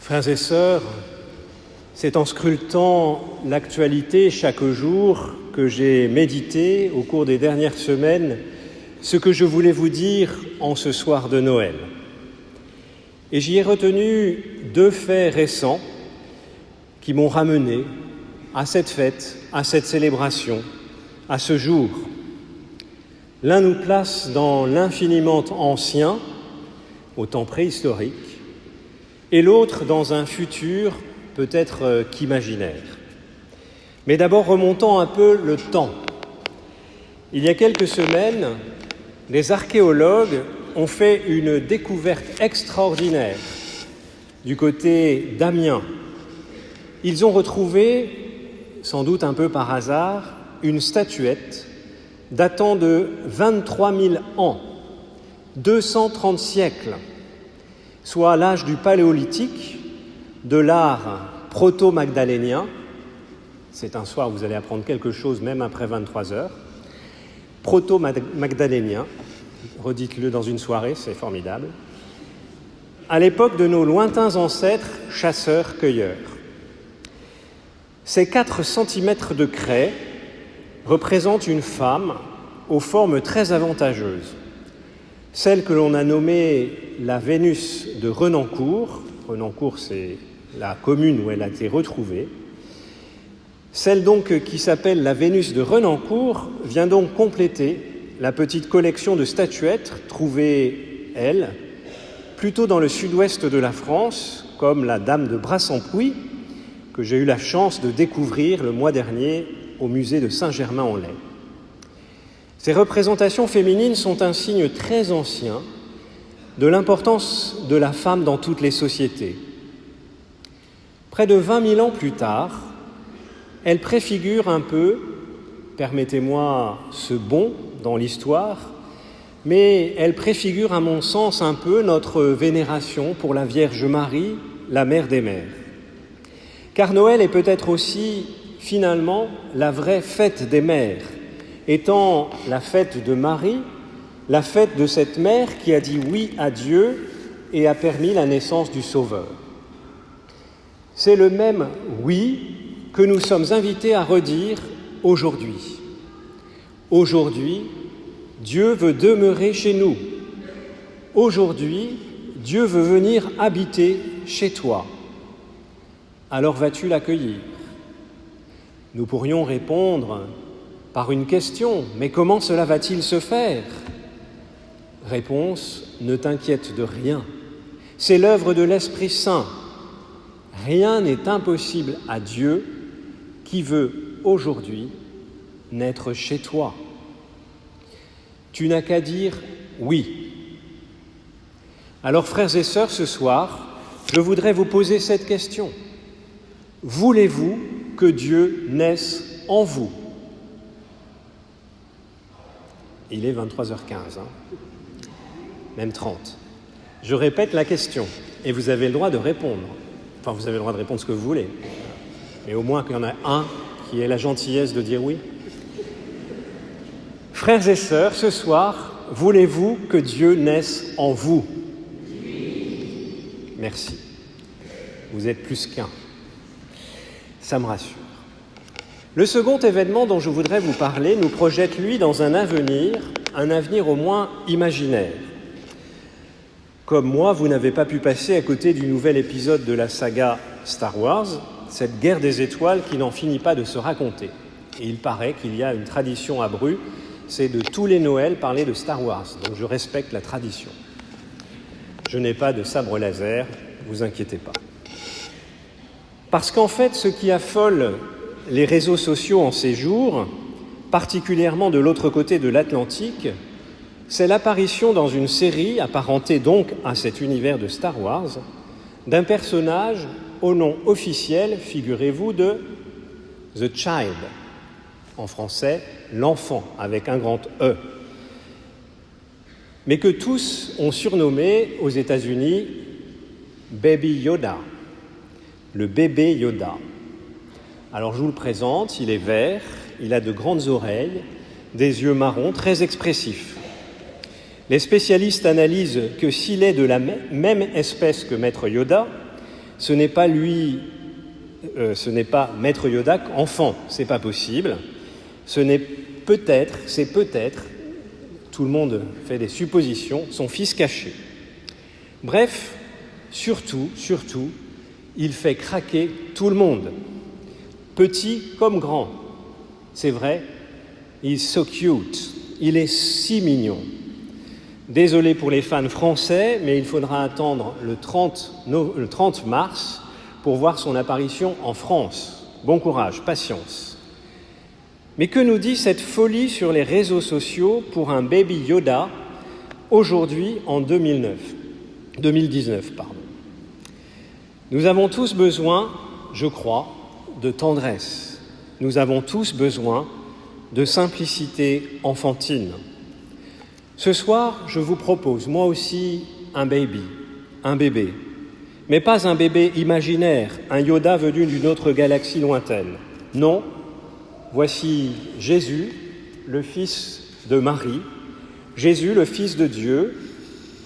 Frères et sœurs, c'est en scrutant l'actualité chaque jour que j'ai médité au cours des dernières semaines ce que je voulais vous dire en ce soir de Noël. Et j'y ai retenu deux faits récents qui m'ont ramené à cette fête, à cette célébration, à ce jour. L'un nous place dans l'infiniment ancien, au temps préhistorique, et l'autre dans un futur peut-être qu'imaginaire. Mais d'abord, remontons un peu le temps. Il y a quelques semaines, les archéologues ont fait une découverte extraordinaire du côté d'Amiens. Ils ont retrouvé, sans doute un peu par hasard, une statuette datant de 23 000 ans, 230 siècles, soit l'âge du Paléolithique, de l'art proto-magdalénien. C'est un soir où vous allez apprendre quelque chose, même après 23 heures. Proto-magdalénien, redites-le dans une soirée, c'est formidable. À l'époque de nos lointains ancêtres chasseurs-cueilleurs. Ces 4 centimètres de craie représentent une femme aux formes très avantageuses. Celle que l'on a nommée la Vénus de Renancourt. Renancourt, c'est la commune où elle a été retrouvée. Celle donc qui s'appelle la Vénus de Renancourt vient donc compléter la petite collection de statuettes trouvées, elle, plutôt dans le sud-ouest de la France, comme la Dame de Brassempouy, que j'ai eu la chance de découvrir le mois dernier au musée de Saint-Germain-en-Laye. Ces représentations féminines sont un signe très ancien de l'importance de la femme dans toutes les sociétés. Près de 20 000 ans plus tard, elles préfigurent un peu, permettez-moi ce bond dans l'histoire, mais elles préfigurent à mon sens un peu notre vénération pour la Vierge Marie, la Mère des Mères. Car Noël est peut-être aussi, finalement, la vraie fête des mères, étant la fête de Marie, la fête de cette mère qui a dit oui à Dieu et a permis la naissance du Sauveur. C'est le même oui que nous sommes invités à redire aujourd'hui. Aujourd'hui, Dieu veut demeurer chez nous. Aujourd'hui, Dieu veut venir habiter chez toi. Alors vas-tu l'accueillir ? Nous pourrions répondre par une question, mais comment cela va-t-il se faire ? Réponse, ne t'inquiète de rien. C'est l'œuvre de l'Esprit Saint. Rien n'est impossible à Dieu qui veut aujourd'hui naître chez toi. Tu n'as qu'à dire oui. Alors, frères et sœurs, ce soir, je voudrais vous poser cette question. Voulez-vous que Dieu naisse en vous ? Il est 23h15, même 30. Je répète la question, et vous avez le droit de répondre. Enfin, vous avez le droit de répondre ce que vous voulez, mais au moins qu'il y en a un qui ait la gentillesse de dire oui. Frères et sœurs, ce soir, voulez-vous que Dieu naisse en vous ? Merci. Vous êtes plus qu'un. Ça me rassure. Le second événement dont je voudrais vous parler nous projette, lui, dans un avenir au moins imaginaire. Comme moi, vous n'avez pas pu passer à côté du nouvel épisode de la saga Star Wars, cette guerre des étoiles qui n'en finit pas de se raconter. Et il paraît qu'il y a une tradition à Bru, c'est de tous les Noëls parler de Star Wars, donc je respecte la tradition. Je n'ai pas de sabre laser, ne vous inquiétez pas. Parce qu'en fait, ce qui affole les réseaux sociaux en ces jours, particulièrement de l'autre côté de l'Atlantique, c'est l'apparition dans une série, apparentée donc à cet univers de Star Wars, d'un personnage au nom officiel, figurez-vous, de The Child. En français, l'enfant, avec un grand E. Mais que tous ont surnommé aux États-Unis Baby Yoda, le bébé Yoda. Alors je vous le présente, il est vert, il a de grandes oreilles, des yeux marrons très expressifs. Les spécialistes analysent que s'il est de la même espèce que Maître Yoda, ce n'est pas Maître Yoda enfant, c'est pas possible. C'est peut-être, tout le monde fait des suppositions, son fils caché. Bref, surtout, il fait craquer tout le monde, petit comme grand. C'est vrai, he's so cute, il est si mignon. Désolé pour les fans français, mais il faudra attendre le 30 mars pour voir son apparition en France. Bon courage, patience. Mais que nous dit cette folie sur les réseaux sociaux pour un baby Yoda aujourd'hui en 2019 ? Nous avons tous besoin, je crois, de tendresse. Nous avons tous besoin de simplicité enfantine. Ce soir, je vous propose, moi aussi, un bébé, mais pas un bébé imaginaire, un Yoda venu d'une autre galaxie lointaine. Non, voici Jésus, le fils de Marie, Jésus, le fils de Dieu,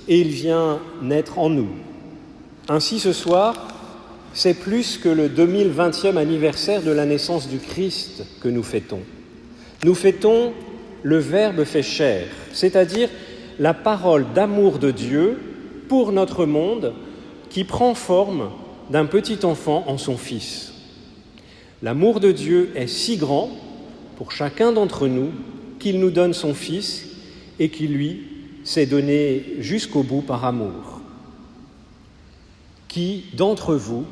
et il vient naître en nous. Ainsi, ce soir, c'est plus que le 2020e anniversaire de la naissance du Christ que nous fêtons. Nous fêtons le Verbe fait chair, c'est-à-dire la parole d'amour de Dieu pour notre monde qui prend forme d'un petit enfant en son Fils. L'amour de Dieu est si grand pour chacun d'entre nous qu'il nous donne son Fils et qui, lui, s'est donné jusqu'au bout par amour. Qui d'entre vous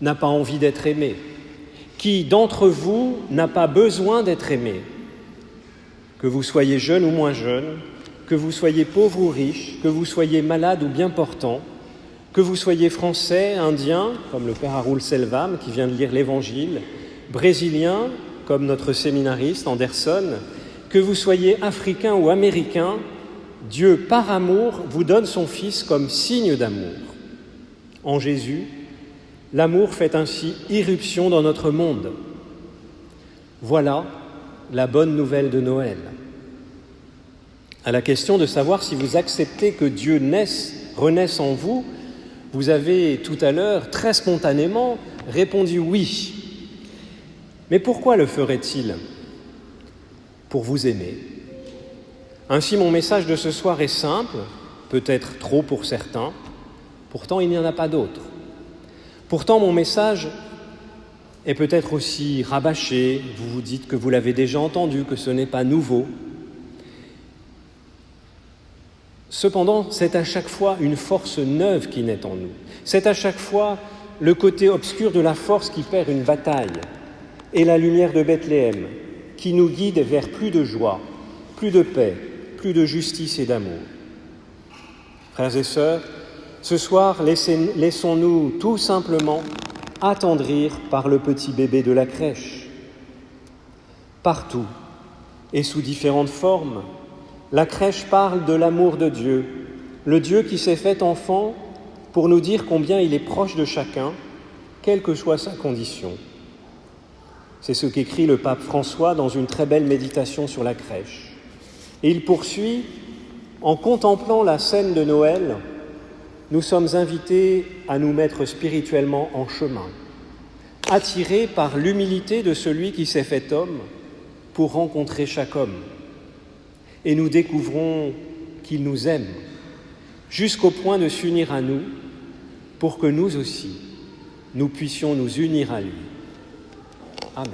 n'a pas envie d'être aimé ? Qui d'entre vous n'a pas besoin d'être aimé ? Que vous soyez jeune ou moins jeune, que vous soyez pauvre ou riche, que vous soyez malade ou bien portant, que vous soyez français, indien, comme le père Haroul Selvam qui vient de lire l'Évangile, brésilien, comme notre séminariste Anderson, que vous soyez africain ou américain, Dieu, par amour, vous donne son Fils comme signe d'amour. En Jésus, l'amour fait ainsi irruption dans notre monde. Voilà la bonne nouvelle de Noël. À la question de savoir si vous acceptez que Dieu renaisse en vous, vous avez tout à l'heure, très spontanément, répondu oui. Mais pourquoi le ferait-il ? Pour vous aimer. Ainsi, mon message de ce soir est simple, peut-être trop pour certains, pourtant il n'y en a pas d'autre. Pourtant, mon message est peut-être aussi rabâché, vous vous dites que vous l'avez déjà entendu, que ce n'est pas nouveau. Cependant, c'est à chaque fois une force neuve qui naît en nous. C'est à chaque fois le côté obscur de la force qui perd une bataille et la lumière de Bethléem qui nous guide vers plus de joie, plus de paix, plus de justice et d'amour. Frères et sœurs, ce soir, laissons-nous tout simplement attendrir par le petit bébé de la crèche. Partout et sous différentes formes, la crèche parle de l'amour de Dieu, le Dieu qui s'est fait enfant pour nous dire combien il est proche de chacun, quelle que soit sa condition. C'est ce qu'écrit le pape François dans une très belle méditation sur la crèche. Et il poursuit, en contemplant la scène de Noël, nous sommes invités à nous mettre spirituellement en chemin, attirés par l'humilité de celui qui s'est fait homme pour rencontrer chaque homme. Et nous découvrons qu'il nous aime, jusqu'au point de s'unir à nous, pour que nous aussi, nous puissions nous unir à lui. Amen.